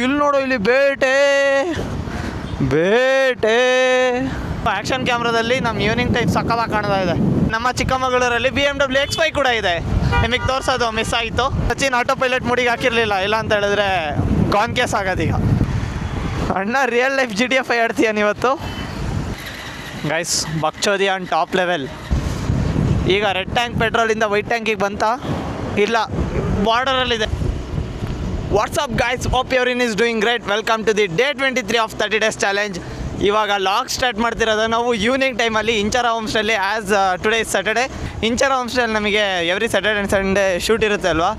ಇಲ್ಲಿ ನೋಡು, ಇಲ್ಲಿ ಬೇಟೆ ಬೇಟೆ. ಆ್ಯಕ್ಷನ್ ಕ್ಯಾಮ್ರಾದಲ್ಲಿ ನಮ್ಮ ಈವ್ನಿಂಗ್ ಟೈಮ್ ಸಕ್ಕತ್ತಾಗಿ ಕಾಣ್ತಾ ಇದೆ. ನಮ್ಮ ಚಿಕ್ಕಮಗಳೂರಲ್ಲಿ BMW X5 ಕೂಡ ಇದೆ. ನಿಮಗೆ ತೋರಿಸೋದು ಮಿಸ್ ಆಯಿತು. ಸಚಿನ್ ಆಟೋ ಪೈಲಟ್ ಮೂಡಿಗೆ ಹಾಕಿರಲಿಲ್ಲ, ಇಲ್ಲ ಅಂತ ಹೇಳಿದ್ರೆ ಗಾನ್ ಕೇಸ್ ಆಗೋದೀಗ. ಅಣ್ಣ ರಿಯಲ್ ಲೈಫ್ GTF ಆಡ್ತೀಯ ನೀವತ್ತು ಗೈಸ್. ಬಕ್ಚೋದಿ ಆನ್ ಟಾಪ್ ಲೆವೆಲ್. ಈಗ ರೆಡ್ ಟ್ಯಾಂಕ್ ಪೆಟ್ರೋಲಿಂದ ವೈಟ್ ಟ್ಯಾಂಕಿಗೆ ಬಂತಾ? ಇಲ್ಲ, ಬಾರ್ಡರಲ್ಲಿದೆ. What's up guys, hope everyone is doing great. Welcome to the day 23 of 30 days challenge. ಇವಾಗ ಲಾಗ್ ಸ್ಟಾರ್ಟ್ ಮಾಡ್ತಿರೋದು ನಾವು ಈವ್ನಿಂಗ್ ಟೈಮಲ್ಲಿ ಇಂಚರ ಹೋಮ್ ಸ್ಟೇಲಿ. As today is Saturday. Inchara home ಸ್ಟೇಲಿ ನಮಗೆ every Saturday and Sunday shoot ಇರುತ್ತೆ ಅಲ್ವಾ.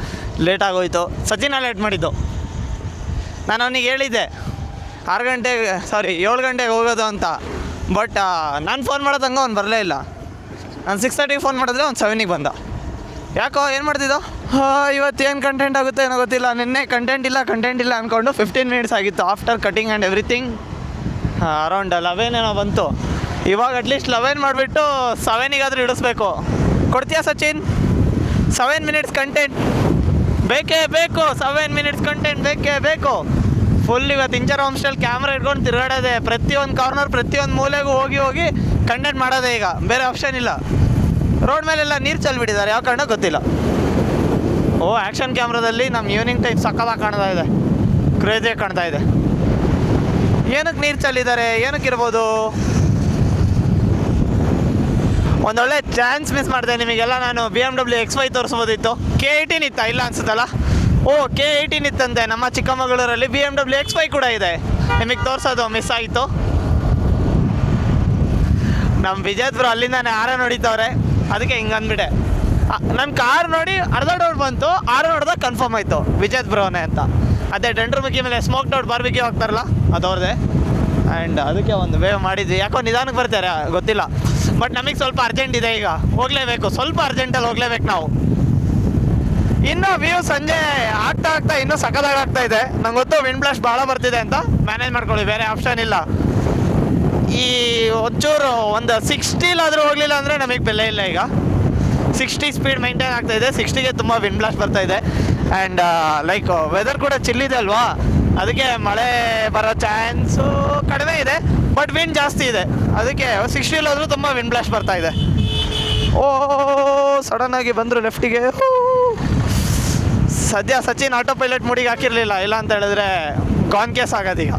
ಲೇಟ್ ಆಗೋಯ್ತು. ಸಚಿನ ಲೇಟ್ ಮಾಡಿದ್ದು. ನಾನು ಅವನಿಗೆ ಹೇಳಿದ್ದೆ 7 ಗಂಟೆಗೆ ಹೋಗೋದು ಅಂತ. ಬಟ್ ನಾನು ಫೋನ್ ಮಾಡೋದಂಗೆ ಅವ್ನು ಬರಲೇ ಇಲ್ಲ. ನಾನು 6:30ಗೆ ಫೋನ್ ಮಾಡಿದ್ರೆ ಅವ್ನು 7ಗೆ ಬಂದ. ಯಾಕೋ ಏನು ಮಾಡ್ತಿದ್ದೋ? ಇವತ್ತೇನು ಕಂಟೆಂಟ್ ಆಗುತ್ತೆ ಏನೋ ಗೊತ್ತಿಲ್ಲ. ನಿನ್ನೆ ಕಂಟೆಂಟ್ ಇಲ್ಲ ಅಂದ್ಕೊಂಡು 15 minutes ಆಗಿತ್ತು after cutting and everything. Around 11 ಏನೋ ಬಂತು. ಇವಾಗ ಅಟ್ಲೀಸ್ಟ್ 11 ಮಾಡಿಬಿಟ್ಟು 7ಗಾದರೂ ಇಡಿಸ್ಬೇಕು. ಕೊಡ್ತೀಯಾ ಸಚಿನ್? 7 minutes ಕಂಟೆಂಟ್ ಬೇಕೇ ಬೇಕು. 7 minutes ಕಂಟೆಂಟ್ ಬೇಕೇ ಬೇಕು. ಫುಲ್ ಇವತ್ತು ಇಂಚರ ಹೋಮ್ ಸ್ಟೇಲ್ ಕ್ಯಾಮ್ರಾ ಇಟ್ಕೊಂಡು ತಿರುಗಾಡೋದೆ. ಪ್ರತಿಯೊಂದು ಕಾರ್ನರ್, ಪ್ರತಿಯೊಂದು ಮೂಲೆಗೂ ಹೋಗಿ ಕಂಟೆಂಟ್ ಮಾಡೋದೇ. ಈಗ ಬೇರೆ ಆಪ್ಷನ್ ಇಲ್ಲ. ರೋಡ್ ಮೇಲೆಲ್ಲ ನೀರು ಚೆಲ್ಬಿಟ್ಟಿದ್ದಾರೆ, ಯಾವ ಕಾರಣ ಗೊತ್ತಿಲ್ಲ. ಆ್ಯಕ್ಷನ್ ಕ್ಯಾಮ್ರಾದಲ್ಲಿ ನಮ್ಮ ಈವ್ನಿಂಗ್ ಟೈಮ್ ಸಕ್ಕತ್ತಾಗಿ ಕಾಣ್ತಾ ಇದೆ. ಕ್ರೇಜಿಯಾಗಿ ಕಾಣ್ತಾ ಇದೆ. ಏನಕ್ಕೆ ನೀರು ಚೆಲ್ಲಿದ್ದಾರೆ? ಏನಕ್ಕಿರ್ಬೋದು? ಒಂದೊಳ್ಳೆ ಚಾನ್ಸ್ ಮಿಸ್ ಮಾಡಿದೆ. ನಿಮಗೆಲ್ಲ ನಾನು BMW X5 ತೋರಿಸ್ಬೋದಿತ್ತು. K18 ಇತ್ತಾ? ಇಲ್ಲ ಅನ್ಸುತ್ತಲ್ಲ. K18 ಇತ್ತಂತೆ. ನಮ್ಮ ಚಿಕ್ಕಮಗಳೂರಲ್ಲಿ BMW X5 ಕೂಡ ಇದೆ. ನಿಮಗೆ ತೋರಿಸೋದು ಮಿಸ್ ಆಯಿತು. ನಮ್ಮ ವಿಜಯ್ ಬ್ರೋ ಅಲ್ಲಿಂದಾನೆ ಆರ ನೋಡಿದ್ದವ್ರೆ, ಅದಕ್ಕೆ ಹಿಂಗೆ ಅಂದ್ಬಿಟ್ಟೆ. ನನ್ನ ಕಾರ್ ನೋಡಿ ಅರ್ಧ ಡೌಟ್ ಬಂತು, ಆರ ನೋಡ್ದಾಗ ಕನ್ಫರ್ಮ್ ಆಯಿತು ವಿಜಯ್ ಬ್ರೋನೇ ಅಂತ. ಅದೇ ಡಂಡ್ರಮುಖಿ ಮೇಲೆ ಸ್ಮೋಕ್ಡ್ ಔಟ್ ಬಾರ್ಬಿಕ್ಯೂ ಹೋಗ್ತಾರಲ್ಲ, ಅದು ಅವ್ರದ್ದೇ. ಆ್ಯಂಡ್ ಅದಕ್ಕೆ ಒಂದು ವೇವ್ ಮಾಡಿದ್ವಿ. ಯಾಕೋ ನಿಧಾನಕ್ಕೆ ಬರ್ತಾರೆ ಗೊತ್ತಿಲ್ಲ. ಬಟ್ ನಮಗೆ ಸ್ವಲ್ಪ ಅರ್ಜೆಂಟ್ ಇದೆ. ಈಗ ಹೋಗಲೇಬೇಕು, ಸ್ವಲ್ಪ ಅರ್ಜೆಂಟಲ್ಲಿ ಹೋಗಲೇಬೇಕು ನಾವು. ಇನ್ನೂ ವ್ಯೂ ಸಂಜೆ ಆಗ್ತಾ ಇನ್ನೂ ಸಕ್ಕತ್ತಾಗ್ತಾ ಇದೆ. ನಂಗೆ ಗೊತ್ತು ವಿಂಡ್ ಬ್ಲಾಸ್ಟ್ ಭಾಳ ಬರ್ತಿದೆ ಅಂತ. ಮ್ಯಾನೇಜ್ ಮಾಡ್ಕೊಳ್ಳಿ, ಬೇರೆ ಆಪ್ಷನ್ ಇಲ್ಲ. ಈ ಒಂಚೂರು ಒಂದು 60ಲಾದರೂ ಹೋಗಲಿಲ್ಲ ಅಂದರೆ ನಮಗೆ ಬೆಲೆ ಇಲ್ಲ. ಈಗ 60 ಸ್ಪೀಡ್ ಮೈಂಟೈನ್ ಆಗ್ತಾಯಿದೆ. 60ಗೆ ತುಂಬ ವಿಂಡ್ ಬ್ಲಾಸ್ಟ್ ಬರ್ತಾಯಿದೆ. ಆ್ಯಂಡ್ ಲೈಕ್ ವೆದರ್ ಕೂಡ ಚಿಲ್ಲಿದೆ ಅಲ್ವಾ, ಅದಕ್ಕೆ ಮಳೆ ಬರೋ ಚಾನ್ಸು ಕಡಿಮೆ ಇದೆ. ಬಟ್ ವಿಂಡ್ ಜಾಸ್ತಿ ಇದೆ, ಅದಕ್ಕೆ 60ಲಾದರೂ ತುಂಬ ವಿಂಡ್ ಬ್ಲಾಸ್ಟ್ ಬರ್ತಾಯಿದೆ. ಸಡನ್ನಾಗಿ ಬಂದರು ಲೆಫ್ಟಿಗೆ. ಸದ್ಯ ಸಚಿನ್ ಆಟೋ ಪೈಲಟ್ ಮೂಡಿಗೆ ಹಾಕಿರಲಿಲ್ಲ, ಇಲ್ಲ ಅಂತ ಹೇಳಿದ್ರೆ ಗಾನ್ ಕೇಸ್ ಆಗೋದೀಗ.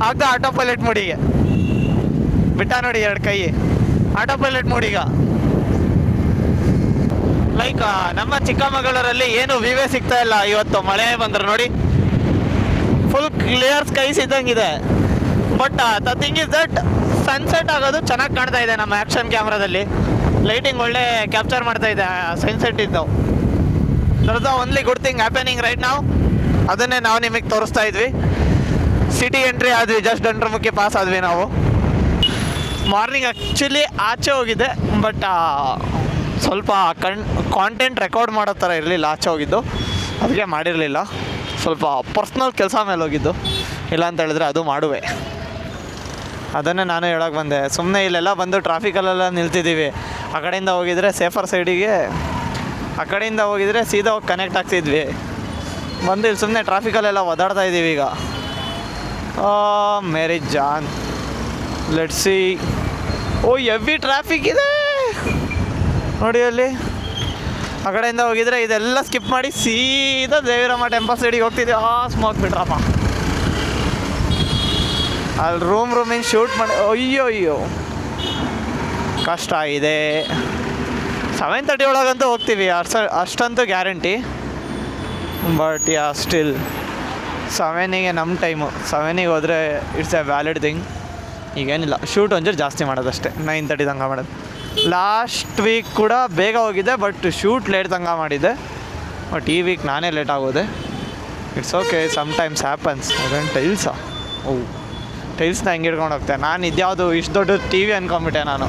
ಆಗ ಆಟೋ ಪೈಲಟ್ ಮೂಡಿಗೆ ಬಿಟ್ಟ ನೋಡಿ, 2 ಕೈ ಆಟೋ ಪೈಲಟ್ ಮೂಡೀಗ. ಲೈಕ್ ನಮ್ಮ ಚಿಕ್ಕಮಗಳೂರಲ್ಲಿ ಏನು ವಿವೇ ಸಿಗ್ತಾ ಇಲ್ಲ. ಇವತ್ತು ಮಳೆ ಬಂದ್ರೆ ನೋಡಿ ಫುಲ್ ಕ್ಲಿಯರ್ ಸ್ಕೈಸ್ ಇದ್ದಂಗಿದೆ. But the thing is that sunset ಆಗೋದು ಚೆನ್ನಾಗಿ ಕಾಣ್ತಾ ಇದೆ ನಮ್ಮ ಆ್ಯಕ್ಷನ್ ಕ್ಯಾಮ್ರಾದಲ್ಲಿ. ಲೈಟಿಂಗ್ ಒಳ್ಳೆ ಕ್ಯಾಪ್ಚರ್ ಮಾಡ್ತಾ ಇದೆ ಸನ್ಸೆಟ್ ಇದ್ದು. That is the only good thing happening right ನಾವು. ಅದನ್ನೇ ನಾವು ನಿಮಗೆ ತೋರಿಸ್ತಾ ಇದ್ವಿ. ಸಿಟಿ ಎಂಟ್ರಿ ಆದ್ವಿ, ಜಸ್ಟ್ ಡಂಡ್ರಮುಖಿ ಪಾಸ್ ಆದ್ವಿ ನಾವು. ಮಾರ್ನಿಂಗ್ ಆ್ಯಕ್ಚುಲಿ ಆಚೆ ಹೋಗಿದ್ದೆ, ಬಟ್ ಸ್ವಲ್ಪ ಕಾಂಟೆಂಟ್ ರೆಕಾರ್ಡ್ ಮಾಡೋ ಥರ ಇರಲಿಲ್ಲ ಆಚೆ ಹೋಗಿದ್ದು, ಅದಕ್ಕೆ ಮಾಡಿರಲಿಲ್ಲ. ಸ್ವಲ್ಪ ಪರ್ಸ್ನಲ್ ಕೆಲಸ ಮೇಲೆ ಹೋಗಿದ್ದು, ಇಲ್ಲ ಅಂತ ಹೇಳಿದ್ರೆ ಅದು ಮಾಡುವೆ. ಅದನ್ನೇ ನಾನು ಹೇಳೋಕ್ಕೆ ಬಂದೆ. ಸುಮ್ಮನೆ ಇಲ್ಲೆಲ್ಲ ಬಂದು ಟ್ರಾಫಿಕಲ್ಲೆಲ್ಲ ನಿಲ್ತಿದ್ದೀವಿ. ಆ ಕಡೆಯಿಂದ ಹೋಗಿದರೆ ಸೇಫರ್ ಸೈಡಿಗೆ, ಆ ಕಡೆಯಿಂದ ಹೋಗಿದರೆ ಸೀದಾ ಹೋಗಿ ಕನೆಕ್ಟ್ ಆಗ್ತಿದ್ವಿ. ಬಂದು ಇಲ್ಲಿ ಸುಮ್ಮನೆ ಟ್ರಾಫಿಕಲ್ಲೆಲ್ಲ ಒದಾಡ್ತಾ ಇದ್ದೀವಿ ಈಗ. Mary John, let's see. Heavy traffic ಇದೆ ನೋಡಿ ಅಲ್ಲಿ. ಆ ಕಡೆಯಿಂದ ಹೋಗಿದ್ರೆ ಇದೆಲ್ಲ ಸ್ಕಿಪ್ ಮಾಡಿ ಸೀದಾ ದೇವಿರಮ್ಮ ಟೆಂಪಲ್ ಸೈಡಿಗೆ ಹೋಗ್ತಿದ್ದೆ. ಸ್ಮೋಕ್ ಬಿಡ್ರಪ್ಪ. ಅಲ್ಲಿ ರೂಮಿಂಗ್ ಶೂಟ್ ಮಾಡಿ ಅಯ್ಯೋ ಕಷ್ಟ ಇದೆ. 7:30 ಒಳಗಂತೂ ಹೋಗ್ತೀವಿ, ಅಷ್ಟಂತೂ ಗ್ಯಾರಂಟಿ. ಬಟ್ ಸ್ಟಿಲ್ 7ಗೆ ನಮ್ಮ ಟೈಮು. 7ಗೆ ಹೋದರೆ ಇಟ್ಸ್ ಎ ವ್ಯಾಲಿಡ್ ಥಿಂಗ್. ಈಗೇನಿಲ್ಲ, ಶೂಟ್ ಒಂಚೂರು ಜಾಸ್ತಿ ಮಾಡೋದಷ್ಟೇ. 9:30 ತನಕ ಮಾಡೋದು. ಲಾಸ್ಟ್ ವೀಕ್ ಕೂಡ ಬೇಗ ಹೋಗಿದ್ದೆ, ಬಟ್ ಶೂಟ್ ಲೇಟ್ ತನಕ ಮಾಡಿದ್ದೆ. ಬಟ್ ಈ ವೀಕ್ ನಾನೇ ಲೇಟ್ ಆಗೋದೆ. It's okay, sometimes happens. ಅದನ್ನು ಟೈಲ್ಸಾ? ಟೈಲ್ಸ್ನ ಹೆಂಗೆ ಹಿಡ್ಕೊಂಡು ಹೋಗ್ತೆ ನಾನು. ಇದ್ಯಾವುದು ಇಷ್ಟು ದೊಡ್ಡ ಟಿ ವಿ ಅಂದ್ಕೊಂಬಿಟ್ಟೆ ನಾನು.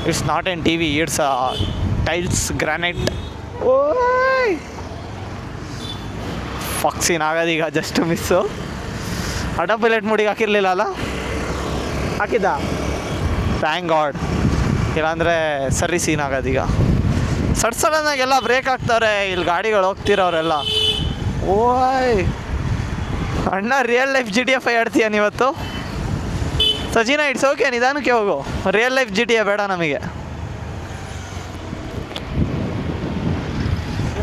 It's not N T V, it's tiles granite. ಫಕ್ಸಿನ್ ಆಗೋದೀಗ ಜಸ್ಟ್ ಮಿಸ್ಸು. ಆಟೋ ಪೈಲಟ್ ಮೂಡಿಗೆ ಹಾಕಿರಲಿಲ್ಲ ಅಲ್ಲ? ಹಾಕಿದ್ದ? Thank God. ಇಲ್ಲಾಂದರೆ ಸರಿ ಸೀನ್ ಆಗೋದೀಗ. ಸಡನ್ನಾಗೆಲ್ಲ ಬ್ರೇಕ್ ಹಾಕ್ತಾರೆ ಇಲ್ಲಿ ಗಾಡಿಗಳು ಹೋಗ್ತಿರೋರೆಲ್ಲ. ಅಣ್ಣ ರಿಯಲ್ ಲೈಫ್ GTA 5 ಆಡ್ತೀಯ ನೀವತ್ತು? ಸಚಿನ ಇಟ್ಸ್ ಓಕೆ, ನಿಧಾನಕ್ಕೆ ಹೋಗು. ರಿಯಲ್ ಲೈಫ್ GTA ಬೇಡ ನಮಗೆ.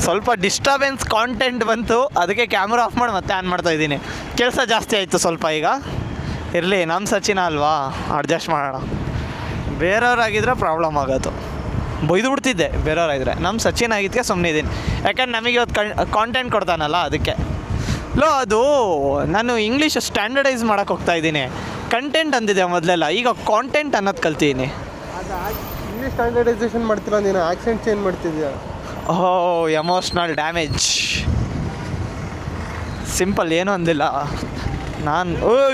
ಸ್ವಲ್ಪ ಡಿಸ್ಟರ್ಬೆನ್ಸ್ ಕಾಂಟೆಂಟ್ ಬಂತು, ಅದಕ್ಕೆ ಕ್ಯಾಮ್ರಾ ಆಫ್ ಮಾಡಿ ಮತ್ತೆ ಆನ್ ಮಾಡ್ತಾ ಇದ್ದೀನಿ. ಕೆಲಸ ಜಾಸ್ತಿ ಆಯಿತು ಸ್ವಲ್ಪ ಈಗ. ಇರಲಿ, ನಮ್ಮ ಸಚಿನ ಅಲ್ವಾ, ಅಡ್ಜಸ್ಟ್ ಮಾಡೋಣ. ಬೇರೆಯವ್ರಾಗಿದ್ದರೆ ಪ್ರಾಬ್ಲಮ್ ಆಗೋದು, ಬೈದು ಬಿಡ್ತಿದ್ದೆ ಬೇರೆಯವ್ರಾಗಿದ್ದರೆ. ನಮ್ಮ ಸಚಿನ್ ಆಗಿದ್ದಕ್ಕೆ ಸುಮ್ಮನೆ ಇದ್ದೀನಿ, ಯಾಕಂದ್ರೆ ನಮಗೆ ಇವತ್ತು ಕಾಂಟೆಂಟ್ ಕೊಡ್ತಾನಲ್ಲ ಅದಕ್ಕೆ. ಅದು ನಾನು ಇಂಗ್ಲೀಷ್ ಸ್ಟ್ಯಾಂಡರ್ಡೈಸ್ ಮಾಡೋಕ್ಕೆ ಹೋಗ್ತಾ ಇದ್ದೀನಿ. ಕಂಟೆಂಟ್ ಅಂದಿದೆ ಮೊದಲೆಲ್ಲ, ಈಗ ಕಾಂಟೆಂಟ್ ಅನ್ನೋದು ಕಲ್ತಿದ್ದೀನಿ. ಇಂಗ್ಲೀಷ್ ಸ್ಟ್ಯಾಂಡರ್ಡೈಸೇಷನ್ ಮಾಡ್ತಿಲ್ಲ ನೀನು, ಆಕ್ಸೆಂಟ್ ಚೇಂಜ್ ಮಾಡ್ತಿದ್ಯಾ. ಓಹೋ, ಎಮೋಷ್ನಲ್ ಡ್ಯಾಮೇಜ್. ಸಿಂಪಲ್, ಏನೂ ಅಂದಿಲ್ಲ ನಾನು.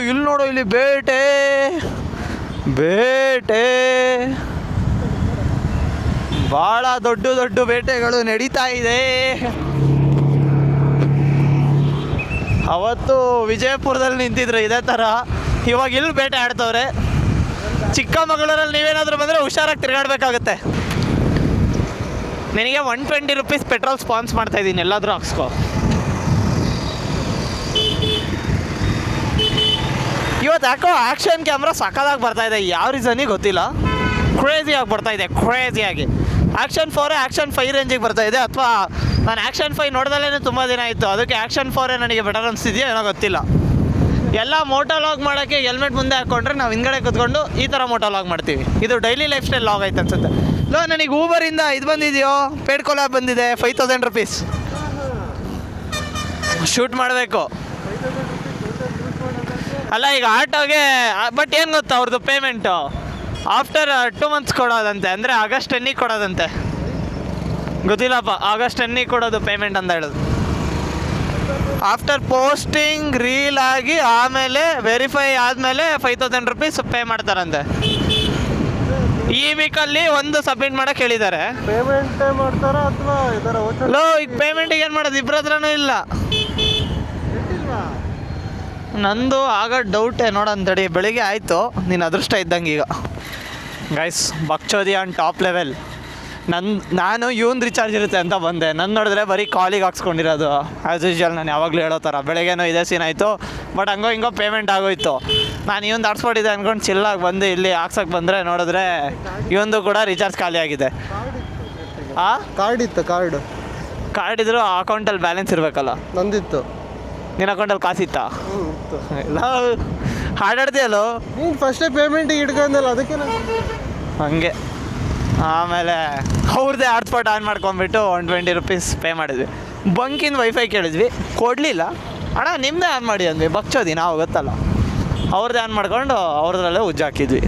ಇಲ್ಲಿ ನೋಡು, ಇಲ್ಲಿ ಬೇಟೆ ಭಾಳ ದೊಡ್ಡ ದೊಡ್ಡ ಬೇಟೆಗಳು ನಡೀತಾ ಇದೆ. ಅವತ್ತು ವಿಜಯಪುರದಲ್ಲಿ ನಿಂತಿದ್ರು ಇದೇ ಥರ, ಇವಾಗ ಇಲ್ಲಿ ಬೇಟೆ ಆಡ್ತವ್ರೆ. ಚಿಕ್ಕಮಗಳೂರಲ್ಲಿ ನೀವೇನಾದರೂ ಬಂದರೆ ಹುಷಾರಾಗಿ ತಿರುಗಾಡಬೇಕಾಗತ್ತೆ. ನಿನಗೆ 120 ರೂಪೀಸ್ ಪೆಟ್ರೋಲ್ ಸ್ಪಾನ್ಸ್ ಮಾಡ್ತಾಯಿದ್ದೀನಿ, ಎಲ್ಲಾದರೂ ಹಾಕ್ಸ್ಕೊ. ಇವತ್ತು ಯಾಕೋ ಆ್ಯಕ್ಷನ್ ಕ್ಯಾಮ್ರಾ ಸಕ್ಕದಾಗಿ ಬರ್ತಾಯಿದೆ, ಯಾವ ರೀಸನಿಗೆ ಗೊತ್ತಿಲ್ಲ. ಕ್ರೇಜಿಯಾಗಿ ಬರ್ತಾಯಿದೆ, ಕ್ರೇಜಿಯಾಗಿ. ಆ್ಯಕ್ಷನ್ 4 ಆ್ಯಕ್ಷನ್ 5 ರೇಂಜಿಗೆ ಬರ್ತಾಯಿದೆ, ಅಥವಾ ನಾನು ಆ್ಯಕ್ಷನ್ 5 ನೋಡ್ದಲ್ಲೇ ತುಂಬ ದಿನ ಆಯಿತು, ಅದಕ್ಕೆ ಆ್ಯಕ್ಷನ್ 4 ನನಗೆ ಬೆಟರ್ ಅನಿಸ್ತಿದೆಯೋ ಏನೋ ಗೊತ್ತಿಲ್ಲ. ಎಲ್ಲ ಮೋಟೋ ಲಾಗ್ ಮಾಡೋಕ್ಕೆ ಹೆಲ್ಮೆಟ್ ಮುಂದೆ ಹಾಕ್ಕೊಂಡ್ರೆ ನಾವು ಹಿಂದ್ಗಡೆ ಕೂತ್ಕೊಂಡು ಈ ಥರ ಮೋಟೋ ಲಾಗ್ ಮಾಡ್ತೀವಿ. ಇದು ಡೈಲಿ ಲೈಫ್ ಸ್ಟೈಲ್ ಲಾಗ್ ಆಯ್ತು ಅನ್ಸುತ್ತೆ. ನನಗೆ ಊಬರಿಂದ ಇದು ಬಂದಿದೆಯೋ, ಪೇಡ್ ಕೊಲಾಬ್ ಬಂದಿದೆ, 5000 ರೂಪೀಸ್ ಶೂಟ್ ಮಾಡಬೇಕು. ಅಲ್ಲ ಈಗ ಆಟೋಗೆ, ಬಟ್ ಏನು ಗೊತ್ತಾ ಅವ್ರದ್ದು ಪೇಮೆಂಟು ಆಫ್ಟರ್ 2 ಮಂತ್ಸ್ ಕೊಡೋದಂತೆ, ಅಂದರೆ ಆಗಸ್ಟ್ 10ಗೆ ಕೊಡೋದಂತೆ. ಗೊತ್ತಿಲ್ಲಪ್ಪ, ಆಗಸ್ಟ್ 10ಗೆ ಕೊಡೋದು ಪೇಮೆಂಟ್ ಅಂತ ಹೇಳೋದು. ಆಫ್ಟರ್ ಪೋಸ್ಟಿಂಗ್ ರೀಲ್ ಆಗಿ ಆಮೇಲೆ ವೆರಿಫೈ ಆದಮೇಲೆ 5000 ರೂಪೀಸ್ ಪೇ ಮಾಡ್ತಾರಂತೆ. ಈ ವೀಕಲ್ಲಿ ಒಂದು ಸಬ್ಮಿಟ್ ಮಾಡೋಕೆ ಹೇಳಿದ್ದಾರೆ. ಪೇಮೆಂಟ್ ಮಾಡ್ತಾರಾ ಅಥವಾ ಈಗ ಪೇಮೆಂಟಿಗೆ ಏನು ಮಾಡೋದು, ಇಬ್ಬರ ಹತ್ರನೂ ಇಲ್ಲ. ನಂದು ಆಗ ಡೌಟೇ, ನೋಡಂತಡಿ. ಬೆಳಿಗ್ಗೆ ಆಯಿತು, ನೀನು ಅದೃಷ್ಟ ಇದ್ದಂಗೆ ಈಗ. ಗೈಸ್, ಬಕ್ಚೋದಿ ಆನ್ ಟಾಪ್ ಲೆವೆಲ್. ನಾನು ಇವನ್ ರಿಚಾರ್ಜ್ ಇರುತ್ತೆ ಅಂತ ಬಂದೆ, ನನ್ನ ನೋಡಿದ್ರೆ ಬರೀ ಕಾಲಿಗೆ ಹಾಕ್ಸ್ಕೊಂಡಿರೋದು. ಆ್ಯಸ್ ಯೂಶ್ವಲ್ ನಾನು ಯಾವಾಗಲೂ ಹೇಳೋ ಥರ. ಬೆಳಗ್ಗೆನೂ ಇದೇ ಸೀನ್ ಆಯಿತು, ಬಟ್ ಹಂಗೋ ಹಿಂಗೋ ಪೇಮೆಂಟ್ ಆಗೋಯ್ತು. ನಾನು ಇವನ್ ದಾಟ್ಸ್ಬಿಟ್ಟಿದ್ದೆ ಅಂದ್ಕೊಂಡು ಚಿಲ್ಲಾಗಿ ಬಂದು ಇಲ್ಲಿ ಹಾಕ್ಸೋಕ್ಕೆ ಬಂದರೆ ನೋಡಿದ್ರೆ ಇವಂದು ಕೂಡ ರಿಚಾರ್ಜ್ ಖಾಲಿ ಆಗಿದೆ. ಕಾರ್ಡ್ ಇತ್ತು, ಕಾರ್ಡ್ ಇದ್ರೂ ಅಕೌಂಟಲ್ಲಿ ಬ್ಯಾಲೆನ್ಸ್ ಇರಬೇಕಲ್ಲ. ನಂದಿತ್ತು. ನಿನ್ನ ಅಕೌಂಟಲ್ಲಿ ಕಾಸಿತ್ತಾ? ಇಲ್ಲ, ಹಾಡಾಡ್ತೀಯಲ್ಲೋ ನೀನು ಫಸ್ಟೇ ಪೇಮೆಂಟಿಗೆ ಇಟ್ಕೊಂಡಲ್ಲ, ಅದಕ್ಕೆ ಹಂಗೆ. ಆಮೇಲೆ ಅವ್ರದ್ದೇ ಹಾಟ್ಸ್ಪಾಟ್ ಆನ್ ಮಾಡ್ಕೊಂಡ್ಬಿಟ್ಟು 120 ರೂಪೀಸ್ ಪೇ ಮಾಡಿದ್ವಿ. ಬಂಕಿಂದ ವೈಫೈ ಕೇಳಿದ್ವಿ, ಕೊಡಲಿಲ್ಲ. ಅಣ್ಣ ನಿಮ್ಮದೇ ಆನ್ ಮಾಡಿ ಅಂದ್ವಿ, ಬಕ್ಚೋದಿ ನಾವು ಗೊತ್ತಲ್ಲ. ಅವ್ರದ್ದೇ ಆನ್ ಮಾಡ್ಕೊಂಡು ಅವ್ರದ್ರಲ್ಲೇ ಉಜ್ಜು ಹಾಕಿದ್ವಿ.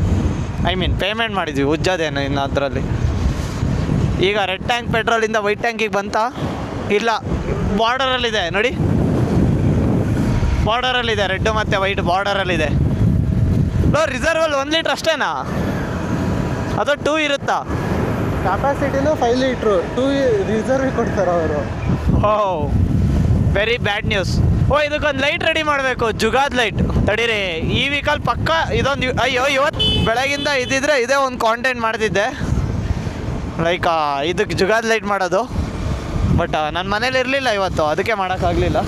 ಪೇಮೆಂಟ್ ಮಾಡಿದ್ವಿ, ಉಜ್ಜೋದೇನು ಇನ್ನು ಅದರಲ್ಲಿ. ಈಗ ರೆಡ್ ಟ್ಯಾಂಕ್ ಪೆಟ್ರೋಲಿಂದ ವೈಟ್ ಟ್ಯಾಂಕಿಗೆ ಬಂತಾ? ಇಲ್ಲ, ಬಾರ್ಡರಲ್ಲಿದೆ ನೋಡಿ, ಬಾರ್ಡರಲ್ಲಿದೆ, ರೆಡ್ ಮತ್ತು ವೈಟ್ ಬಾರ್ಡರಲ್ಲಿದೆ. ರಿಸರ್ವಲ್ಲಿ 1 ಲೀಟ್ರ್ ಅಷ್ಟೇನಾ, ಅಥವಾ 2 ಇರುತ್ತಾ? ಕೆಪಾಸಿಟಿನೂ 5 ಲೀಟ್ರು, 2 ರಿಸರ್ವ್ ಕೊಡ್ತಾರೆ ಅವರು. Very bad news. ಇದಕ್ಕೊಂದು ಲೈಟ್ ರೆಡಿ ಮಾಡಬೇಕು, ಜುಗಾದ್ ಲೈಟ್. ತಡೀರಿ, ಈ ವೀಕಲ್ಲಿ ಪಕ್ಕ ಇದೊಂದು. ಅಯ್ಯೋ, ಇವತ್ತು ಬೆಳಗಿಂದ ಇದ್ದಿದ್ರೆ ಇದೇ ಒಂದು ಕಾಂಟೆಂಟ್ ಮಾಡ್ತಿದ್ದೆ, ಲೈಕ್ ಇದಕ್ಕೆ ಜುಗಾದ್ ಲೈಟ್ ಮಾಡೋದು. ಬಟ್ ನನ್ನ ಮನೇಲಿ ಇರಲಿಲ್ಲ ಇವತ್ತು, ಅದಕ್ಕೆ ಮಾಡೋಕ್ಕಾಗಲಿಲ್ಲ.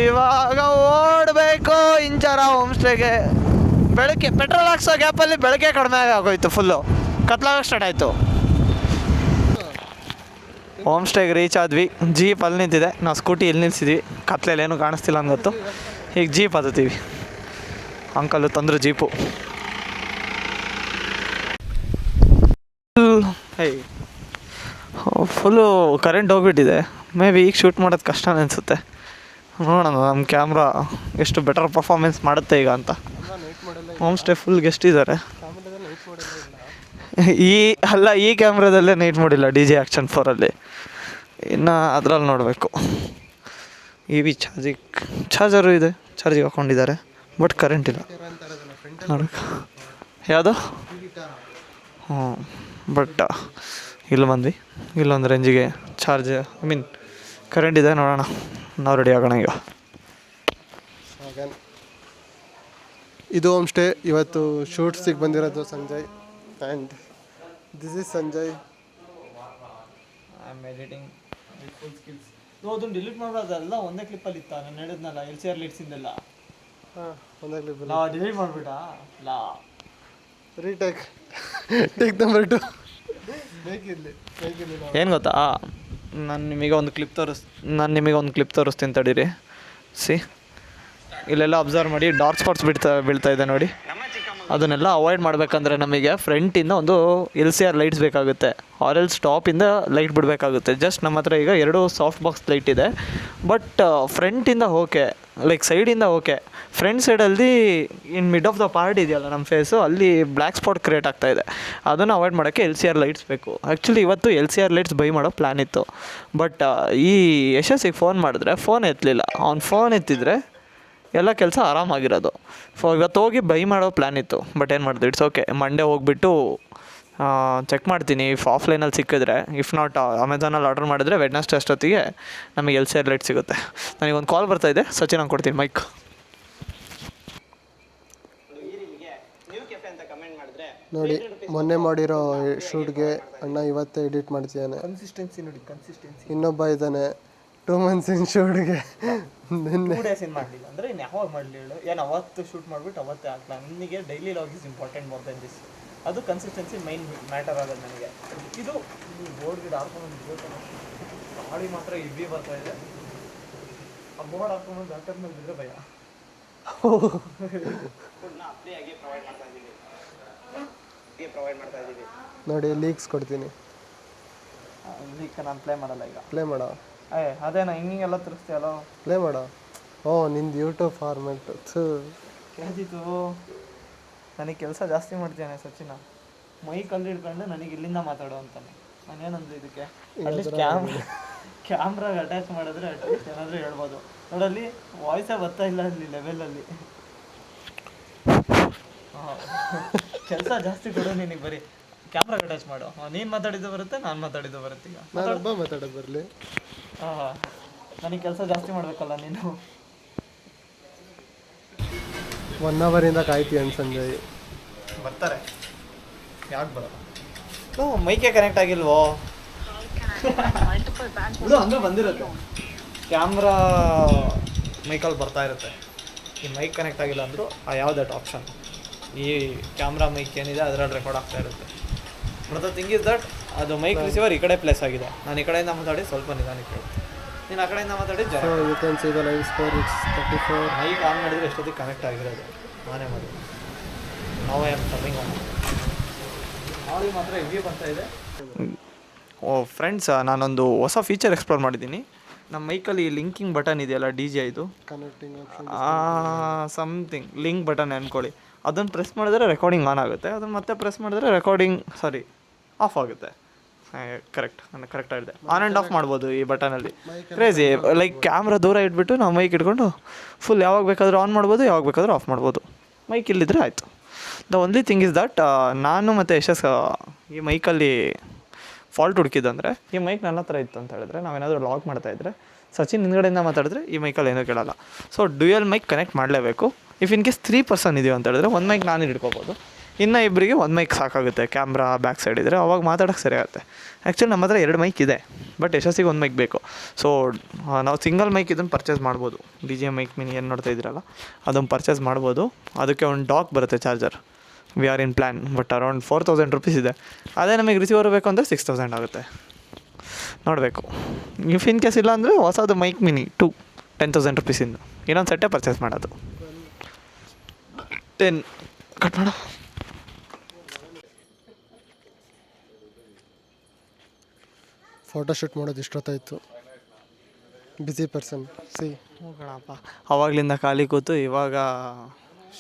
ಇವಾಗ ಓಡಬೇಕು ಇಂಚಾರ ಹೋಮ್ ಸ್ಟೇಗೆ. ಬೆಳಗ್ಗೆ ಪೆಟ್ರೋಲ್ ಹಾಕ್ಸೋ ಗ್ಯಾಪಲ್ಲಿ ಬೆಳಗ್ಗೆ ಕಡಿಮೆ ಆಗೋಯ್ತು, ಫುಲ್ಲು ಕತ್ಲಾಗ ಸ್ಟಾರ್ಟ್ ಆಯಿತು. ಹೋಮ್ ಸ್ಟೇಗೆ ರೀಚ್ ಆದ್ವಿ. ಜೀಪ್ ಅಲ್ಲಿ ನಿಂತಿದೆ, ನಾವು ಸ್ಕೂಟಿ ಇಲ್ಲಿ ನಿಲ್ಸಿದ್ವಿ. ಕತ್ಲೆಯಲ್ಲಿ ಏನೂ ಕಾಣಿಸ್ತಿಲ್ಲ ಅಂದ್ಗೊತ್ತು. ಈಗ ಜೀಪ್ ಹತ್ತೀವಿ. ಅಂಕಲು ತಂದರು ಜೀಪು. ಫುಲ್ಲು ಕರೆಂಟ್ ಹೋಗ್ಬಿಟ್ಟಿದೆ. ಮೇ ಬಿ ಈಗ ಶೂಟ್ ಮಾಡೋದು ಕಷ್ಟ ಅನಿಸುತ್ತೆ. ನೋಡೋಣ ನಮ್ಮ ಕ್ಯಾಮ್ರಾ ಎಷ್ಟು ಬೆಟರ್ ಪರ್ಫಾರ್ಮೆನ್ಸ್ ಮಾಡುತ್ತೆ ಈಗ ಅಂತ. ಹೋಮ್ ಸ್ಟೇ ಫುಲ್ ಗೆಸ್ಟ್ ಇದ್ದಾರೆ. ಈ ಕ್ಯಾಮ್ರಾದಲ್ಲೇ ನೈಟ್ ಮಾಡಿಲ್ಲ, DJ ಆ್ಯಕ್ಷನ್ 4ಅಲ್ಲಿ. ಇನ್ನು ಅದರಲ್ಲಿ ನೋಡಬೇಕು. EV ಚಾರ್ಜರು ಇದೆ, ಚಾರ್ಜಿಗೆ ಹಾಕ್ಕೊಂಡಿದ್ದಾರೆ, ಬಟ್ ಕರೆಂಟ್ ಇಲ್ಲ. ನೋಡಬೇಕು ಯಾವುದು. ಬಟ್ ಇಲ್ಲಿ ಬಂದ್ವಿ, ಇಲ್ಲೊಂದು ರೇಂಜಿಗೆ ಚಾರ್ಜ್ ಕರೆಂಟ್ ಇದೆ. ನೋಡೋಣ, ನಾವು ರೆಡಿ ಆಗೋಣ ಈಗ. ಇದು ಹೋಮ್ ಸ್ಟೇ. ಇವತ್ತು ಶೂಟ್ಸಿಗೆ ಬಂದಿರೋದು Sanjay, and this is Sanjay. I am editing with full skills. ಅದನ್ನ ಡಿಲೀಟ್ ಮಾಡೋದೆಲ್ಲ ಒಂದೇ ಕ್ಲಿಪ್ಪಲ್ಲಿ ಇತ್ತ ನಾನು ಹೇಳಿದ್ನಲ್ಲ LCR ಲೈಟ್ಸಿಂದೆಲ್ಲ. ಹಾಂ ಒಂದೇ ಕ್ಲಿಪ್ ನಾ ಡಿಲೀಟ್ ಮಾಡಿಬಿಟ್ಟ ಲಾ ರೀಟೇಕ್ ಟೇಕ್ ನಂಬರ್ 2 ಬೇಕಿರಲಿ ಏನು ಗೊತ್ತಾ, ನಾನು ನಿಮಗೆ ಒಂದು ಕ್ಲಿಪ್ ತೋರಿಸ್ತೀನಿ ತಡೀರಿ. ಸಿ ಇಲ್ಲೆಲ್ಲ ಅಬ್ಸರ್ವ್ ಮಾಡಿ ಡಾರ್ಕ್ ಸ್ಪಾಟ್ಸ್ ಬೀಳ್ತಾ ಇದೆ ನೋಡಿ. ಅದನ್ನೆಲ್ಲ ಅವಾಯ್ಡ್ ಮಾಡಬೇಕಂದ್ರೆ ನಮಗೆ ಫ್ರಂಟಿಂದ ಒಂದು LCR ಲೈಟ್ಸ್ ಬೇಕಾಗುತ್ತೆ, ಆರೆಲ್ಸ್ ಟಾಪಿಂದ ಲೈಟ್ ಬಿಡಬೇಕಾಗುತ್ತೆ. ಜಸ್ಟ್ ನಮ್ಮ ಹತ್ರ ಈಗ 2 ಸಾಫ್ಟ್ ಬಾಕ್ಸ್ ಲೈಟ್ ಇದೆ. ಬಟ್ ಫ್ರಂಟಿಂದ ಓಕೆ, ಲೈಕ್ ಸೈಡಿಂದ ಓಕೆ. ಫ್ರಂಟ್ ಸೈಡಲ್ಲಿ ಇನ್ ಮಿಡ್ ಆಫ್ ದ ಪಾರ್ಟ್ ಇದೆಯಲ್ಲ ನಮ್ಮ ಫೇಸು, ಅಲ್ಲಿ ಬ್ಲ್ಯಾಕ್ ಸ್ಪಾಟ್ ಕ್ರಿಯೇಟ್ ಆಗ್ತಾಯಿದೆ. ಅದನ್ನು ಅವಾಯ್ಡ್ ಮಾಡೋಕ್ಕೆ LCR ಲೈಟ್ಸ್ ಬೇಕು. ಆ್ಯಕ್ಚುಲಿ ಇವತ್ತು LCR ಲೈಟ್ಸ್ ಬೈ ಮಾಡೋ ಪ್ಲ್ಯಾನ್ ಇತ್ತು. ಬಟ್ ಈ ಯಶಸ್ಸಿಗೆ ಫೋನ್ ಮಾಡಿದ್ರೆ ಫೋನ್ ಎತ್ತಲಿಲ್ಲ. ಅವ್ನು ಫೋನ್ ಎತ್ತಿದ್ರೆ ಎಲ್ಲ ಕೆಲಸ ಆರಾಮಾಗಿರೋದು. ಇವತ್ತು ಹೋಗಿ ಬೈ ಮಾಡೋ ಪ್ಲ್ಯಾನ್ ಇತ್ತು. ಬಟ್ ಏನು ಮಾಡಿದೆ, ಇಟ್ಸ್ ಓಕೆ. ಮಂಡೇ ಹೋಗ್ಬಿಟ್ಟು ಚೆಕ್ ಮಾಡ್ತೀನಿ. ಇಫ್ ಆಫ್ಲೈನಲ್ಲಿ ಸಿಕ್ಕಿದ್ರೆ, ಇಫ್ ನಾಟ್ ಅಮೆಝಾನಲ್ಲಿ ಆರ್ಡರ್ ಮಾಡಿದ್ರೆ ವೆಡ್ನೆಸ್ಡೇ ಅಷ್ಟೊತ್ತಿಗೆ ನಮಗೆ LCR ಲೈಟ್ ಸಿಗುತ್ತೆ. ನನಗೊಂದು ಕಾಲ್ ಬರ್ತಾಯಿದೆ, ಸಚಿನ್ ಹಂಗೆ ಕೊಡ್ತೀನಿ ಮೈಕ್. ನೋಡಿ ಮೊನ್ನೆ ಮಾಡಿರೋ ಶೂಟ್ಗೆ ಅಣ್ಣ ಇವತ್ತೇ ಎಡಿಟ್ ಮಾಡ್ತಿದ್ದಾನೆ. ಕನ್ಸಿಸ್ಟೆನ್ಸಿ ನೋಡಿ, ಕನ್ಸಿಸ್ಟೆನ್ಸಿ. ಇನ್ನೊಬ್ಬ ಇದ್ದಾನೆ 2 months ಇನ್ ಶೂಟ್ಗೆ ನಿನ್ನೆ 2 days ಏನು ಮಾಡಲಿಲ್ಲ ಅಂದರೆ ಇನ್ನು ಯಾವಾಗ ಮಾಡಲಿ ಹೇಳು. ಏನು ಅವತ್ತು ಶೂಟ್ ಮಾಡಿಬಿಟ್ಟು ಅವತ್ತೇ ಹಾಕ್ಲಾ. ನಿನಗೆ daily log is important more than this. ಅದು ಕನ್ಸಿಸ್ಟೆನ್ಸಿ ಮೈನ್ ಮ್ಯಾಟರ್ ಆಗೋದು ನನಗೆ. ಇದು ಬೋರ್ಡ್ ಗಿಡ ಹಾಕೊಂಡು ಗಾಳಿ ಮಾತ್ರ ಇಬ್ಬಿ ಬರ್ತಾ ಇದೆ. ಆ ಬೋರ್ಡ್ ಹಾಕೊಂಡು ಡಾಕ್ಟರ್ ಮೇಲೆ ಬಿದ್ದರೆ ಭಯ. ನೋಡಿ ಲೀಕ್ಸ್ ಕೊಡ್ತೀನಿ. ಲೀಕ್ ನಾನು ಪ್ಲೇ ಮಾಡಲ್ಲ ಈಗ. ಪ್ಲೇ ಮಾಡೋ ಅದೇನಾ ಹಿಂಗೆಲ್ಲ ತೋರಿಸ್ತೀಯಲ್ಲ, ಪ್ಲೇ ಮಾಡೋ. ಓ ನಿಂದು ಯೂಟ್ಯೂಬ್ ಫಾರ್ಮೆಟ್ ಕೇಳಿತು. ನನಗೆ ಕೆಲಸ ಜಾಸ್ತಿ ಮಾಡ್ತೇನೆ ಸಚಿನ. ಮೈಕಲ್ಲಿ ಹಿಡ್ಕೊಂಡು ನನಗೆ ಇಲ್ಲಿಂದ ಮಾತಾಡೋ ಅಂತಾನೆ. ನಾನೇನಂದ್ರೆ ಇದಕ್ಕೆ ಅಟ್ಲೀಸ್ಟ್ ಕ್ಯಾಮ್ರಾಗೆ ಅಟ್ಯಾಚ್ ಮಾಡಿದ್ರೆ ಅಟ್ಲೀಸ್ಟ್ ಏನಾದರೂ ಹೇಳ್ಬೋದು. ನೋಡಲ್ಲಿ ವಾಯ್ಸೇ ಬರ್ತಾ ಇಲ್ಲ ಅಲ್ಲಿ ಲೆವೆಲಲ್ಲಿ. ಕೆಲಸ ಜಾಸ್ತಿ ಕೊಡು ನಿನಗೆ. ಬರೀ ಕ್ಯಾಮ್ರಾಗೆ ಅಟ್ಯಾಚ್ ಮಾಡು. ನೀನು ಮಾತಾಡಿದ್ದು ಬರುತ್ತೆ, ನಾನು ಮಾತಾಡಿದ್ದು ಬರುತ್ತೆ. ಈಗ ನಾನೊಬ್ಬ ಮಾತಾಡೋದು ಬರಲಿ. ಹಾಂ, ನನಗೆ ಕೆಲಸ ಜಾಸ್ತಿ ಮಾಡಬೇಕಲ್ಲ ನೀನು. 1 hour ಕಾಯ್ತೀಯ ಸಂಜಯ್. ಬರ್ತಾರೆ, ಯಾಕೆ ಬರಲ್ಲ? ಮೈಕೆ ಕನೆಕ್ಟ್ ಆಗಿಲ್ವೋ? ಇದು ಅಂದರೆ ಬಂದಿರುತ್ತೆ. ಕ್ಯಾಮ್ರಾ ಮೈಕಲ್ಲಿ ಬರ್ತಾ ಇರುತ್ತೆ. ಈ ಮೈಕ್ ಕನೆಕ್ಟ್ ಆಗಿಲ್ಲ ಅಂದರೂ ಆ ಯಾವುದಟ್ ಆಪ್ಷನ್, ಈ ಕ್ಯಾಮ್ರಾ ಮೈಕ್ ಏನಿದೆ ಅದರಲ್ಲಿ ರೆಕಾರ್ಡ್ ಆಗ್ತಾ ಇರುತ್ತೆ. ಮತ್ತು ಥಿಂಗ್ ಇಸ್ ದಟ್ ಅದು ಮೈಕ್ ರಿಸೀವರ್ ಈ ಕಡೆ ಪ್ಲೇಸ್ ಆಗಿದೆ. ನಾನು ಈ ಕಡೆಯಿಂದ ಮಾತಾಡಿ ಸ್ವಲ್ಪ ನಿಧಾನಕ್ಕೆ, ನೀನು ಆ ಕಡೆಯಿಂದ ಮಾತಾಡಿ ಜರ. You can see the live score. It's 34. Mike on ಮಾಡಿದರೆ ಎಷ್ಟೊತ್ತಿಗೆ ಕನೆಕ್ಟ್ ಆಗಿರೋದು ನಾನೇ ಮಾಡಿ. ನಾವು ಏನು ಕಮ್ಮಿಂಗ್ ಆಡಿ ಮಾತ್ರ ಹೆವಿ ಬರ್ತಾ ಇದೆ. ಓ ಫ್ರೆಂಡ್ಸ್, ನಾನೊಂದು ಹೊಸ ಫೀಚರ್ ಎಕ್ಸ್ಪ್ಲೋರ್ ಮಾಡಿದ್ದೀನಿ. ನಮ್ಮ ಮೈಕಲ್ಲಿ ಲಿಂಕಿಂಗ್ ಬಟನ್ ಇದೆಯಲ್ಲ, DJ ಇದು connecting option something link button ಅಂದ್ಕೊಳ್ಳಿ. ಅದನ್ನು ಪ್ರೆಸ್ ಮಾಡಿದ್ರೆ ರೆಕಾರ್ಡಿಂಗ್ ಆನ್ ಆಗುತ್ತೆ. ಅದನ್ನು ಮತ್ತೆ ಪ್ರೆಸ್ ಮಾಡಿದ್ರೆ ರೆಕಾರ್ಡಿಂಗ್ ಆಫ್ ಆಗುತ್ತೆ. ಕರೆಕ್ಟ್ ಆಗಿದೆ. ಆನ್ ಆ್ಯಂಡ್ ಆಫ್ ಮಾಡ್ಬೋದು ಈ ಬಟನಲ್ಲಿ. ಕ್ರೇಜಿ. ಲೈಕ್ ಕ್ಯಾಮ್ರಾ ದೂರ ಇಟ್ಬಿಟ್ಟು ನಾವು ಮೈಕ್ ಇಟ್ಕೊಂಡು ಫುಲ್ ಯಾವಾಗ ಬೇಕಾದರೂ ಆನ್ ಮಾಡ್ಬೋದು, ಯಾವಾಗ ಬೇಕಾದರೂ ಆಫ್ ಮಾಡ್ಬೋದು. ಮೈಕ್ ಇಲ್ಲಿದ್ರೆ ಆಯಿತು. The only thing is that ನಾನು ಮತ್ತು ಯಶಸ್ ಈ ಮೈಕಲ್ಲಿ ಫಾಲ್ಟ್ ಹುಡುಕಿದ್ದಂದರೆ, ಈ ಮೈಕ್ ನನ್ನ ಹತ್ರ ಇತ್ತು ಅಂತ ಹೇಳಿದ್ರೆ, ನಾವೇನಾದರೂ ಲಾಗ್ ಮಾಡ್ತಾಯಿದ್ರೆ ಸಚಿನ್ ಹಿಂದ್ಗಡೆಯಿಂದ ಮಾತಾಡಿದ್ರೆ ಈ ಮೈಕಲ್ಲಿ ಏನೂ ಕೇಳಲ್ಲ. ಸೊ ಡ್ಯುಯಲ್ ಮೈಕ್ ಕನೆಕ್ಟ್ ಮಾಡಲೇಬೇಕು. ಇಫ್ ಇನ್ ಕೇಸ್ 3 person ಇದೆಯೋ ಅಂತ ಹೇಳಿದ್ರೆ 1 ಮೈಕ್ ನಾನು ಹಿಡ್ಕೋಬೋದು, ಇನ್ನು ಇಬ್ಬರಿಗೆ 1 ಮೈಕ್ ಸಾಕಾಗುತ್ತೆ. ಕ್ಯಾಮ್ರಾ ಬ್ಯಾಕ್ ಸೈಡ್ ಇದ್ದರೆ ಅವಾಗ ಮಾತಾಡೋಕ್ಕೆ ಸರಿ ಆಗುತ್ತೆ. ಆ್ಯಕ್ಚುಲಿ ನಮ್ಮ ಹತ್ರ 2 ಮೈಕ್ ಇದೆ, ಬಟ್ ಯಶಸ್ಸಿಗೆ 1 ಮೈಕ್ ಬೇಕು. ಸೊ ನಾವು ಸಿಂಗಲ್ ಮೈಕ್ ಇದನ್ನು ಪರ್ಚೇಸ್ ಮಾಡ್ಬೋದು. DJ ಮೈಕ್ ಮಿನಿ ಏನು ನೋಡ್ತಾ ಇದ್ದೀರಲ್ಲ, ಅದನ್ನು ಪರ್ಚೇಸ್ ಮಾಡ್ಬೋದು. ಅದಕ್ಕೆ ಒಂದು ಡಾಕ್ ಬರುತ್ತೆ charger. We are in plan, but around 4000 rupees ಇದೆ. ಅದೇ ನಮಗೆ ರಿಸೀವರ್ ಬೇಕು ಅಂದರೆ 6000 ಆಗುತ್ತೆ. ನೋಡಬೇಕು. ಇಫ್ ಇನ್ ಕೇಸ್ ಇಲ್ಲ ಅಂದರೆ ಹೊಸದು ಮೈಕ್ ಮಿನಿ 10,000 rupees ಇನ್ನೊಂದು ಸೆಟ್ಟೇ ಪರ್ಚೇಸ್ ಮಾಡೋದು. 10 ಕಟ್ ಮಾಡು. ಫೋಟೋಶೂಟ್ ಮಾಡೋದು ಇಷ್ಟೊತ್ತಾಯಿತು. Busy person see. ಹೋಗೋಣಪ್ಪ, ಅವಾಗಲಿಂದ ಖಾಲಿ ಕೂತು ಇವಾಗ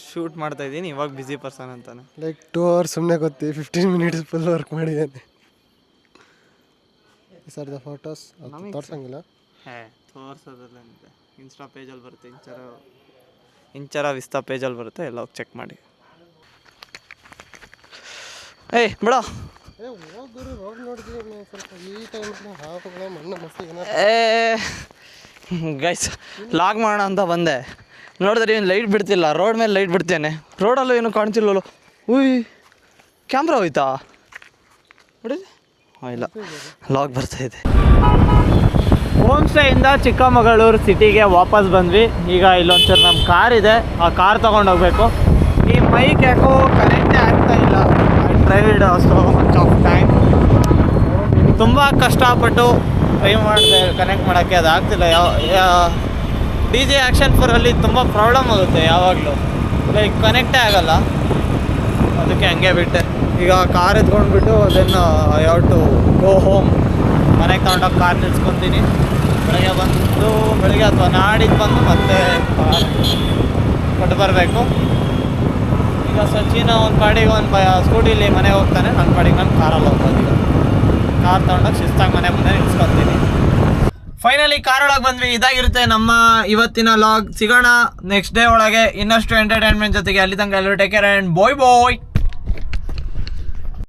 ಶೂಟ್ ಮಾಡ್ತಾಯಿದ್ದೀನಿ. ಇವಾಗ ಬ್ಯುಸಿ ಪರ್ಸನ್ ಅಂತಾನೆ. ಲೈಕ್ 2 hours ಸುಮ್ಮನೆ ಗೊತ್ತಿ, 15 minutes ಫುಲ್ ವರ್ಕ್ ಮಾಡಿದ್ದಾನೆ. ಸರ್ ದ ಫೋಟೋಸ್ ತೋರ್ಸಂಗಿಲ್ಲ. ತೋರ್ಸೋದ್ರಲ್ಲಿದೆ, ಇನ್ಸ್ಟಾ ಪೇಜಲ್ಲಿ ಬರುತ್ತೆ. ಇಂಚರ ವಿಸ್ತಾ ಪೇಜಲ್ಲಿ ಬರುತ್ತೆ, ಎಲ್ಲ ಹೋಗಿ ಚೆಕ್ ಮಾಡಿ. ಏಯ್ ಬಿಡ, ಗೈಸ್ ಲಾಗ್ ಮಾಡೋಣ ಅಂತ ಬಂದೆ. ನೋಡಿದ್ರೆ ಏನು ಲೈಟ್ ಬಿಡ್ತಿಲ್ಲ, ರೋಡ್ ಮೇಲೆ ಲೈಟ್ ಬಿಡ್ತೇನೆ. ರೋಡಲ್ಲೂ ಏನು ಕಾಣ್ತಿಲ್ಲವಲ್ಲ. ಉಯ್, ಕ್ಯಾಮ್ರಾ ಹೋಯ್ತಾ ನೋಡಿ? ಇಲ್ಲ, ಲಾಗ್ ಬರ್ತಾಯಿದೆ. ಹೋಮ್ ಸ್ಟೇಯಿಂದ ಚಿಕ್ಕಮಗಳೂರು ಸಿಟಿಗೆ ವಾಪಸ್ ಬಂದ್ವಿ. ಈಗ ಇಲ್ಲೊಂಚೂರು ನಮ್ಮ ಕಾರ್ ಇದೆ, ಆ ಕಾರ್ ತೊಗೊಂಡೋಗ್ಬೇಕು. ಈ ಮೈಕ್ ಯಾಕೋ ಕನೆಕ್ಟೇ ಆಗ್ತಾ ಇಲ್ಲ. I tried so much of time. ತುಂಬ ಕಷ್ಟಪಟ್ಟು ಟ್ರೈ ಮಾಡಿದೆ ಕನೆಕ್ಟ್ ಮಾಡೋಕ್ಕೆ, ಅದು ಆಗ್ತಿಲ್ಲ. ಡಿ ಜೆ ಆ್ಯಕ್ಷನ್ ಫೋರಲ್ಲಿ ತುಂಬ ಪ್ರಾಬ್ಲಮ್ ಆಗುತ್ತೆ ಯಾವಾಗಲೂ, ಲೈಕ್ ಕನೆಕ್ಟೇ ಆಗಲ್ಲ. ಅದಕ್ಕೆ ಹಂಗೆ ಬಿಟ್ಟೆ. ಈಗ ಕಾರ್ ಎತ್ಕೊಂಡ್ಬಿಟ್ಟು ಅದನ್ನು I have to go home. ಮನೆಗೆ ತಗೊಂಡೋಗಿ ಕಾರ್ ನಿಲ್ಸ್ಕೊತೀನಿ. ಬೆಳಗ್ಗೆ ಅಥವಾ ನಾಡಿದ್ದು ಬಂದು ಮತ್ತೆ ಕಾರ್ ಕೊಟ್ಟು ಬರಬೇಕು. ಈಗ ಸಚಿನ ಒಂದು ಪಾಡಿಗೆ ಒಂದು ಸ್ಕೂಟಿಲಿ ಮನೆಗೆ ಹೋಗ್ತಾನೆ, ನನ್ನ ಪಾಡಿಗೆ ನಾನು ಕಾರಲ್ಲಿ ಹೋಗ್ಬೋದು. ಈಗ ಕಾರ್ ತೊಗೊಂಡೋಗಿ ಶಿಸ್ತಾಗಿ ಮನೆ ಮುಂದೆ ನಿಲ್ಸ್ಕೊತೀನಿ. ಫೈನಲಿ ಕಾರ್ ಒಳಗೆ ಬಂದ್ವಿ. ಇದಾಗಿರುತ್ತೆ ನಮ್ಮ ಇವತ್ತಿನ ಲಾಗ್. ಸಿಗೋಣ ನೆಕ್ಸ್ಟ್ ಡೇ ಒಳಗೆ ಇನ್ನಷ್ಟು ಎಂಟರ್ಟೈನ್ಮೆಂಟ್ ಜೊತೆಗೆ. ಅಲ್ಲಿ ತನಕ ಎಲ್ಲರೂ take care and bye bye.